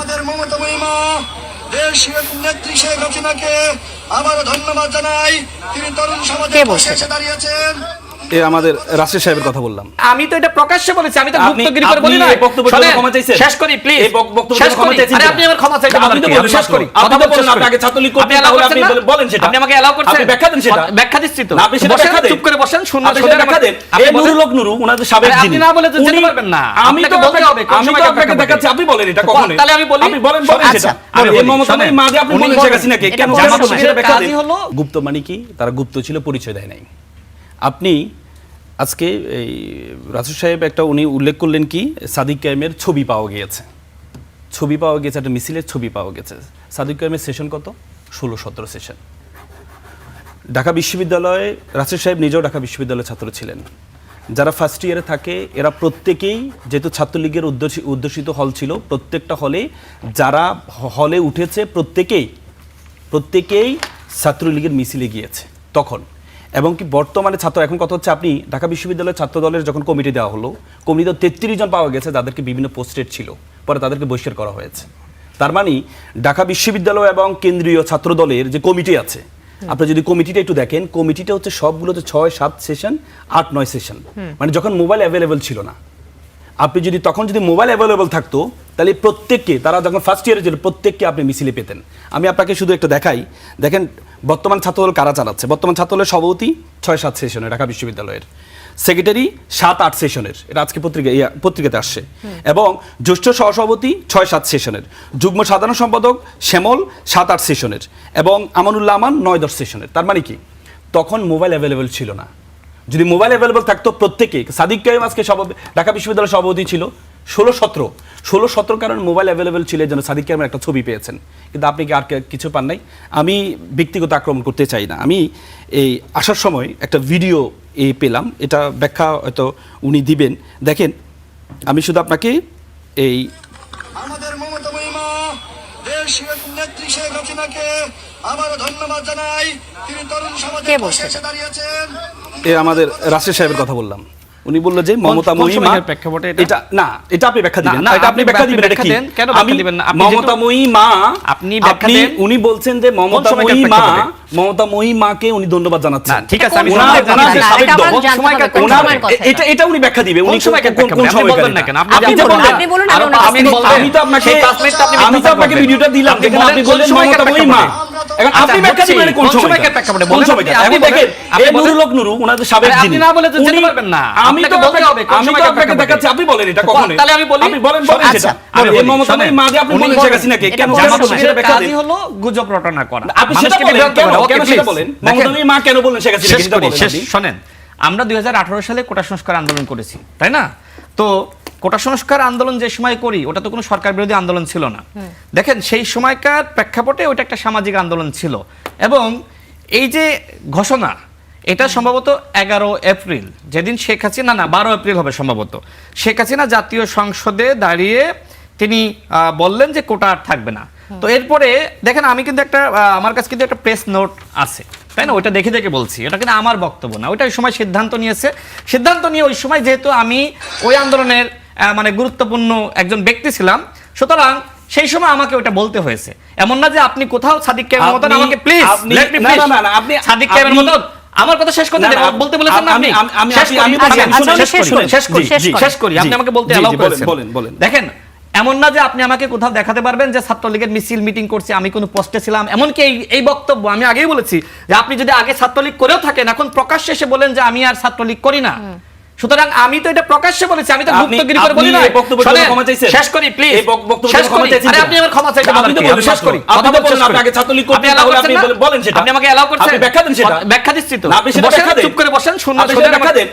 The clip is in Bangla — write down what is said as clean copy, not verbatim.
আমাদের মমতাময়ী মা দেশীয় নেত্রী শেখ হাসিনাকে আবারও ধন্যবাদ জানাই। তিনি তরুণ সমাজের পাশে এসে দাঁড়িয়েছেন। এ আমাদের রাশেদ সাহেবের কথা বললাম। আমি তো এটা প্রকাশ্যে বলেছি, আমি তো গুপ্তগিরি করে বলি না। বক্তব্য ক্ষমা চাইছেন, শেষ করি প্লিজ। এই বক্তব্য ক্ষমা চাইছেন। আরে আপনি আমার ক্ষমা চাইতে বলেন, আমি শেষ করি। আপনি তো বলেন আপনি আগে ছাত্রলীগ করতেন, তাহলে আপনি বলেন সেটা। আপনি আমাকে এলাও করছেন, আপনি ব্যাখ্যা দেন সেটা। ব্যাখ্যা দিচ্ছি তো। আপনি সেটা ব্যাখ্যা দেন, চুপ করে বসেন, শুনুন। আপনি সেটা ব্যাখ্যা দেন। এই নুরুল হক নুরু ওনাদের সাবেক যিনি, আপনি না বলে তো যেতে পারবেন না। আমি তো বলতে হবে, আমি তো আপনাকে দেখাচ্ছি, আপনি বলেন এটা কখনো। তাহলে আমি বলি, আপনি বলেন সেটা। আমি এই মমতাময়ী মা যে আপনি বলেন শেখ হাসিনাকে কেন জানা বলেন সেটা ব্যাখ্যা দেন। গুপ্ত মানে কি? তারা গুপ্ত ছিল, পরিচয় দেয় নাই। আপনি আজকে এই রাসূল সাহেব একটা উনি উল্লেখ করলেন কি সাদিক কায়েমের ছবি পাওয়া গিয়েছে, ছবি পাওয়া গেছে, একটা মিছিলের ছবি পাওয়া গেছে। সাদিক কায়েমের সেশন কত? 16-17 সেশন। ঢাকা বিশ্ববিদ্যালয়ে রাসূল সাহেব নিজেও ঢাকা বিশ্ববিদ্যালয়ের ছাত্র ছিলেন। যারা ফার্স্ট ইয়ারে থাকে এরা প্রত্যেকেই, যেহেতু ছাত্রলীগের উদ্দেশিত হল ছিল, প্রত্যেকটা হলে যারা হলে উঠেছে প্রত্যেকেই ছাত্রলীগের মিছিলে গিয়েছে তখন। এবং কি বর্তমানে ছাত্র, এখন কথা হচ্ছে আপনি ঢাকা বিশ্ববিদ্যালয়ের ছাত্র দলের যখন কমিটি দেওয়া হলো, কমিটিতে 33 জন পাওয়া গেছে যাদেরকে বিভিন্ন পোস্টেড ছিল, পরে তাদেরকে বহিষ্কার করা হয়েছে। তার মানে ঢাকা বিশ্ববিদ্যালয় এবং কেন্দ্রীয় ছাত্র দলের যে কমিটি আছে, আপনি যদি কমিটিটা একটু দেখেন, কমিটিটা হচ্ছে সবগুলোতে 6-7 সেশন, 8-9 সেশন। মানে যখন মোবাইল অ্যাভেলেবল ছিল না, আপনি যদি তখন যদি মোবাইল অ্যাভেলেবল থাকতো, তাহলে প্রত্যেককে, তারা যখন ফার্স্ট ইয়ারে ছিল প্রত্যেককে আপনি মিছিলে পেতেন। আমি আপনাকে শুধু একটা দেখাই, দেখেন বর্তমান ছাত্রদল কারা চালাচ্ছে। বর্তমান ছাত্রদলের সভাপতি 6-7 সেশনের ঢাকা বিশ্ববিদ্যালয়ের, সেক্রেটারি 7-8 সেশনের, এটা আজকে পত্রিকাতে আসছে, এবং জ্যেষ্ঠ সহসভাপতি 6-7 সেশনের, যুগ্ম সাধারণ সম্পাদক শ্যামল 7-8 সেশনের, এবং আমানুল্লাহ আমান 9-10 সেশনের। তার মানে কি তখন মোবাইল অ্যাভেলেবল ছিল না। যদি মোবাইল অ্যাভেলেবল থাকতো প্রত্যেকে, সাদিক কায়েম আজকে ঢাকা বিশ্ববিদ্যালয়ের সভাপতি ছিল 16-17 কারণ মোবাইল অ্যাভেলেবল ছিল, যেন সাদিক কায়েমের একটা ছবি পেয়েছেন। কিন্তু আপনি কি আর কিছু পান নাই? আমি ব্যক্তিগত আক্রমণ করতে চাই না। আমি এই আসার সময় একটা ভিডিও পেলাম, এটা ব্যাখ্যা হয়তো উনি দিবেন। দেখেন, আমি শুধু আপনাকে এই আমাদের মমতাময়ী মা দেশীয় নেত্রী শেখ হাসিনাকে আবারও ধন্যবাদ জানাই। তিনি তরুণ সমাজের পাশে এসে দাঁড়িয়েছেন। আমাদের রাশেদ সাহেবের কথা বললাম। উনি বলল যে মমতাময়ী মা, এটা না, এটা আপনি ব্যাখ্যা দিবেন না, এটা আপনি ব্যাখ্যা দিবেন। এটা কি? কেন ব্যাখ্যা দিবেন না? মমতাময়ী মা, আপনি ব্যাখ্যা দেন। উনি বলছেন যে মমতাময়ী মাকে উনি ধন্যবাদ জানাচ্ছেন। ঠিক আছে, আমি এটা উনি ব্যাখ্যা দিবেন। উনি কোন সময় বলবেন না কেন? আপনি বলুন, আমি তো আপনাকে ভিডিওটা দিলাম, দেখেন আপনি বললেন মমতাময়ী মা। এখন আপনি ব্যাখ্যা দিবেন কোন সময়? কোন সময়? আপনি দেখেন, এই নুরুল হক নুরু ওনাদের সাবেক যিনি, আপনি না বলে তো যেতে পারবেন না। আমি তো আপনাকে দেখাচ্ছি, আপনি বলেন এটা কখনো। তাহলে আমি বলি, আপনি বলেন সেটা। এই মমতাময়ী মা যে আপনি বলেন শেখ হাসিনাকে কেন জানা বলেন সেটা ব্যাখ্যা দেন। হলো গুজব রটনা করা। আপনি সেটা বলেন কেন সেটা বলেন। মমতাময়ী মা কেন বলেন শেখ হাসিনাকে সেটা বলেন। শুনেন, আমরা 2018 সালে কোটা সংস্কার আন্দোলন করেছি, তাই না? তো কোটা সংস্কার আন্দোলন যে সময় করি, ওটা তো কোনো সরকার বিরোধী আন্দোলন ছিল না। দেখেন, সেই সময়কার প্রেক্ষাপটে ওটা একটা সামাজিক আন্দোলন ছিল। এবং এই যে ঘোষণা, এটা সম্ভবত 11 এপ্রিল, যেদিন শেখ হাসিনা, না 12 এপ্রিল হবে সম্ভবত, শেখ হাসিনা জাতীয় সংসদে দাঁড়িয়ে তিনি বললেন যে কোটা আর থাকবে না। তো এরপরে দেখেন, আমি কিন্তু আমার কাছে কিন্তু একটা প্রেস নোট আছে, তাই না? ওইটা দেখে বলছি, এটা কিন্তু আমার বক্তব্য না। ওইটা ওই সময় সিদ্ধান্ত নিয়ে ওই সময়, যেহেতু আমি ওই আন্দোলনের মানে গুরুত্বপূর্ণ একজন ব্যক্তি ছিলাম, সুতরাং সেই সময় আমাকে ওটা বলতে হয়েছে। এমন না যে আপনি কোথাও সাদিক কায়েমের মতন আমাকে প্লিজ সাদিক কায়েমের মতন আমার কথা শেষ করতে বলতে বলেছেন না আপনি? শেষ করি, আপনি আমাকে বলতে অ্যালাউ করেছেন। দেখেন, এমন না যে আপনি আমাকে কোথাও দেখাতে পারবেন যে ছাত্রলীগের মিছিল মিটিং করছে, আমি কোনো পোস্টে ছিলাম। এমনকি এই বক্তব্য আমি আগেই বলেছি যে আপনি যদি আগে ছাত্রলীগ করেও থাকেন, এখন প্রকাশ্যে এসে বলেন যে আমি আর ছাত্রলীগ করি না। সুতরাং আমি তো এটা প্রকাশ্যে বলেছি, আমি তো গুপ্তগিরি করে বলি না। শেষ করি প্লিজ, আরে আপনি আমার ক্ষমা চাইতে বলেন, শেষ করি। আপনি তো বলেন আপনি আগে ছাত্রলীগ করতেন, তাহলে আপনি বলেন সেটা। আপনি আমাকে এলাও করছেন, আপনি ব্যাখ্যা দেন সেটা। ব্যাখ্যা দিচ্ছি তো। আপনি সেটা ব্যাখ্যা দেন, চুপ করে বসেন, শুনুন, ব্যাখ্যা দেন।